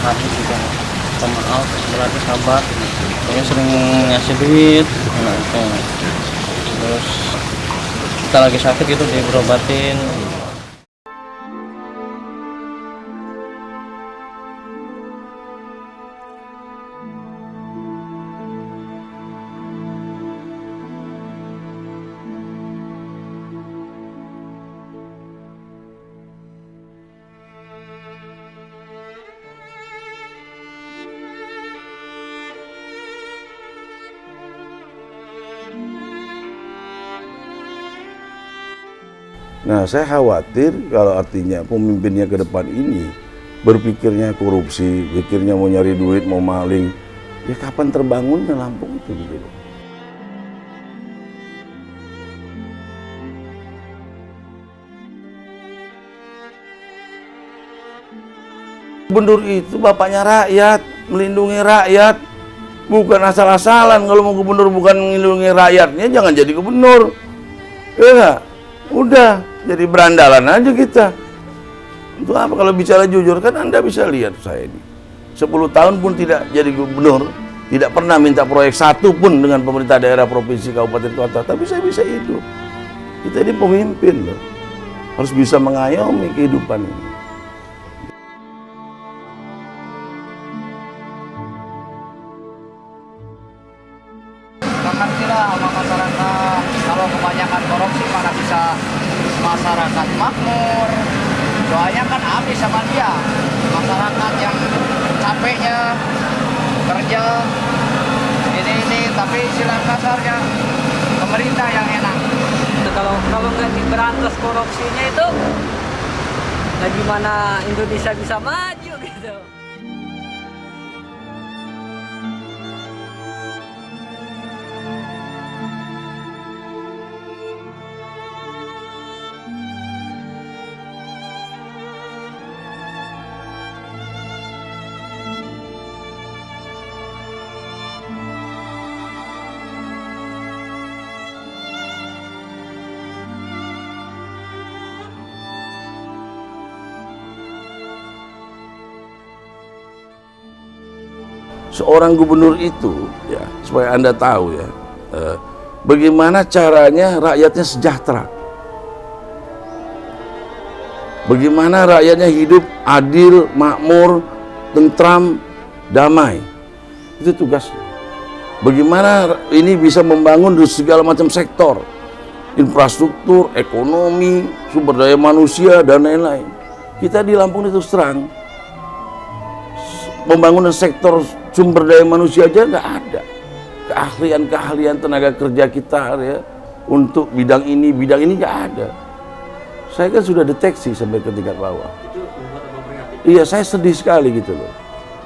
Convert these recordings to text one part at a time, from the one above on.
hari juga minta maaf, berarti sabar. Pokoknya sering ngasih duit, nah, itu. Terus kita lagi sakit gitu berobatin. Nah, saya khawatir kalau artinya pemimpinnya ke depan ini berpikirnya korupsi, pikirnya mau nyari duit, mau maling, ya kapan terbangunnya Lampung itu gitu. Gubernur itu bapaknya rakyat, melindungi rakyat, bukan asal-asalan. Kalau mau gubernur bukan melindungi rakyatnya, jangan jadi gubernur. Ya, udah jadi berandalan aja kita. Untuk apa kalau bicara jujur? Kan Anda bisa lihat saya ini 10 tahun pun tidak jadi gubernur, tidak pernah minta proyek satu pun dengan pemerintah daerah, provinsi, kabupaten, kota, tapi saya bisa hidup. Kita ini pemimpin loh, harus bisa mengayomi kehidupan ini. Mengertilah sama masyarakat, kalau kebanyakan korupsi mana bisa masyarakat makmur. Doanya kan habis sama dia, masyarakat yang capeknya kerja ini tapi istilah kasarnya pemerintah yang enak. Kalau nggak diberantas korupsinya itu, nah gimana Indonesia bisa maju gitu. Seorang gubernur itu, ya, supaya Anda tahu ya, bagaimana caranya rakyatnya sejahtera. Bagaimana rakyatnya hidup adil, makmur, tentram, damai. Itu tugasnya. Bagaimana ini bisa membangun di segala macam sektor. Infrastruktur, ekonomi, sumber daya manusia, dan lain-lain. Kita di Lampung itu terang, pembangunan sektor sumber daya manusia aja nggak ada. Keahlian tenaga kerja kita ya, untuk bidang ini nggak ada. Saya kan sudah deteksi sampai ke tingkat bawah. Iya, saya sedih sekali gitu loh.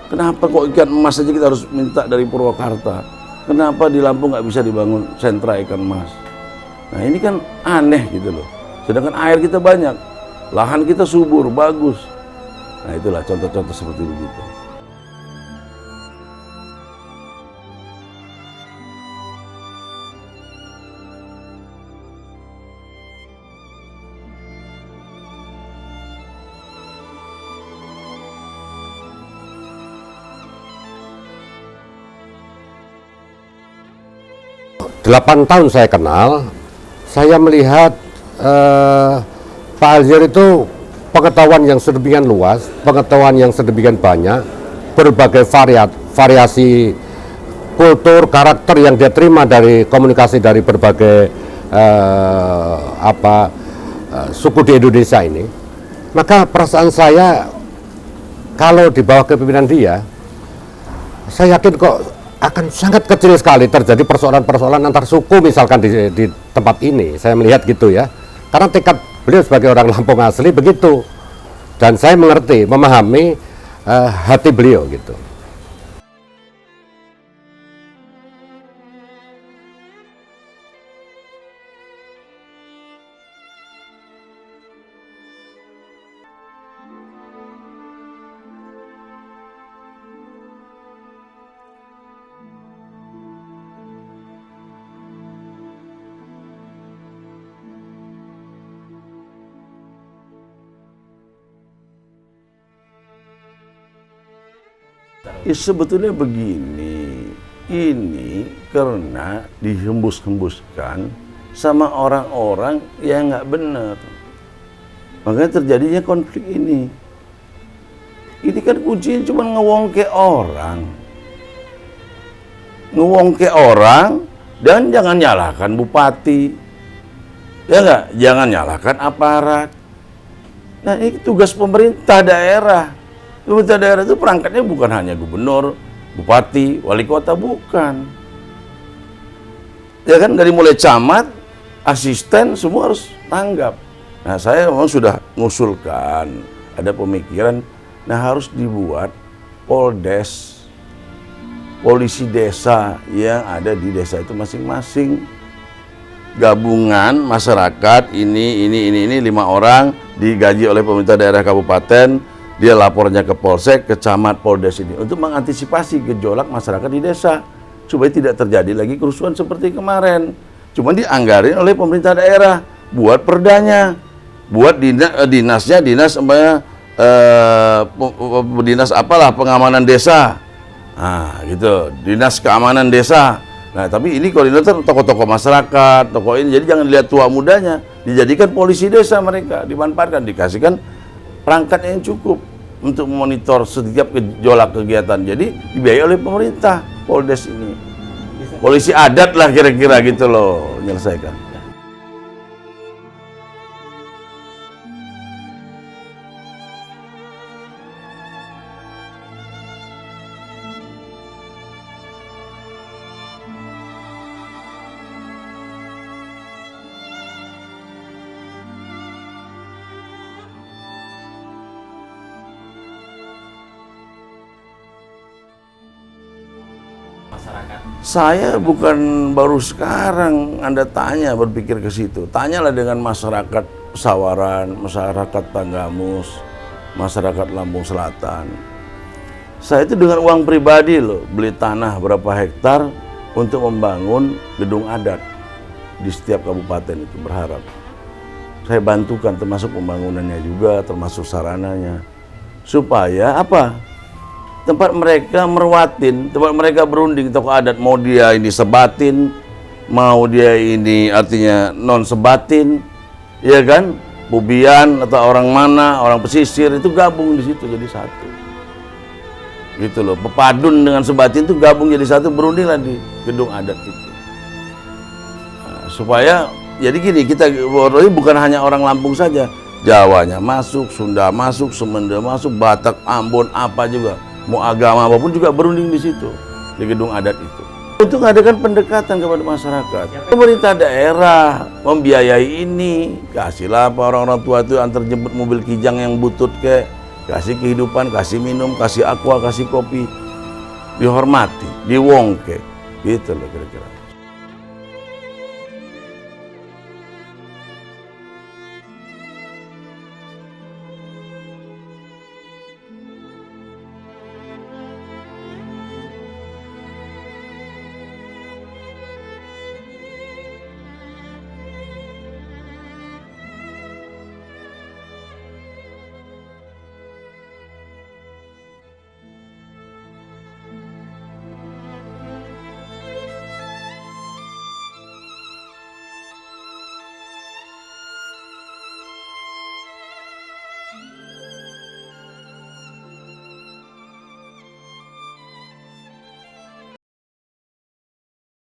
Kenapa kok ikan emas aja kita harus minta dari Purwakarta? Kenapa di Lampung nggak bisa dibangun sentra ikan emas? Nah ini kan aneh gitu loh. Sedangkan air kita banyak, lahan kita subur, bagus. Nah itulah contoh-contoh seperti begitu. Delapan tahun saya kenal, saya melihat Pak Alzir itu pengetahuan yang sedemikian luas, pengetahuan yang sedemikian banyak, berbagai variasi kultur, karakter yang dia terima dari komunikasi dari berbagai suku di Indonesia ini. Maka perasaan saya kalau di bawah kepemimpinan dia, saya yakin kok akan sangat kecil sekali terjadi persoalan-persoalan antar suku misalkan di tempat ini. Saya melihat gitu ya, karena tekad beliau sebagai orang Lampung asli begitu, dan saya mengerti, memahami hati beliau gitu. Ya, sebetulnya begini, ini karena dihembus-hembuskan sama orang-orang yang nggak benar. Makanya terjadinya konflik ini. Ini kan kuncinya cuma ngewongke orang. Ngewongke orang, dan jangan nyalahkan bupati. Ya nggak? Jangan nyalahkan aparat. Nah, ini tugas pemerintah daerah. Pemerintah daerah itu perangkatnya bukan hanya gubernur, bupati, wali kota, bukan. Ya kan, dari mulai camat, asisten, semua harus tanggap. Nah, saya memang sudah ngusulkan, ada pemikiran, nah harus dibuat poldes, polisi desa yang ada di desa itu masing-masing. Gabungan masyarakat ini 5 orang digaji oleh pemerintah daerah kabupaten, dia lapornya ke polsek, ke camat, poldes ini untuk mengantisipasi gejolak masyarakat di desa supaya tidak terjadi lagi kerusuhan seperti kemarin. Cuma dianggarin oleh pemerintah daerah buat perdanya, buat dinasnya, dinas dinas apalah pengamanan desa, nah gitu, dinas keamanan desa. Nah, tapi ini koordinator tokoh-tokoh masyarakat, tokoh ini. Jadi jangan dilihat tua mudanya, dijadikan polisi desa mereka, dimanfaatkan, dikasihkan perangkat yang cukup untuk memonitor setiap gejolak kegiatan. Jadi dibiayai oleh pemerintah, poldes ini. Polisi adat lah kira-kira gitu loh, menyelesaikan. Saya bukan baru sekarang Anda tanya berpikir ke situ. Tanyalah dengan masyarakat Sawaran, masyarakat Tanggamus, masyarakat Lampung Selatan. Saya itu dengan uang pribadi loh, beli tanah berapa hektar untuk membangun gedung adat di setiap kabupaten itu, berharap. Saya bantukan termasuk pembangunannya juga, termasuk sarananya. Supaya apa? Tempat mereka merwatin, tempat mereka berunding, tokoh adat, mau dia ini sebatin, mau dia ini artinya non sebatin, ya kan, Bubian atau orang mana, orang pesisir itu gabung di situ jadi satu, gitu loh. Pepadun dengan sebatin itu gabung jadi satu, berundinglah di gedung adat itu. Nah, supaya jadi gini, kita bukan hanya orang Lampung saja, Jawanya masuk, Sunda masuk, Semenda masuk, Batak, Ambon, apa juga. Mau agama apapun juga berunding di situ, di gedung adat itu. Untuk mengadakan pendekatan kepada masyarakat. Pemerintah daerah membiayai ini, kasihlah apa orang-orang tua itu antar jemput mobil kijang yang butut kasih kehidupan, kasih minum, kasih aqua, kasih kopi, dihormati, diwongke, gitu loh kira-kira.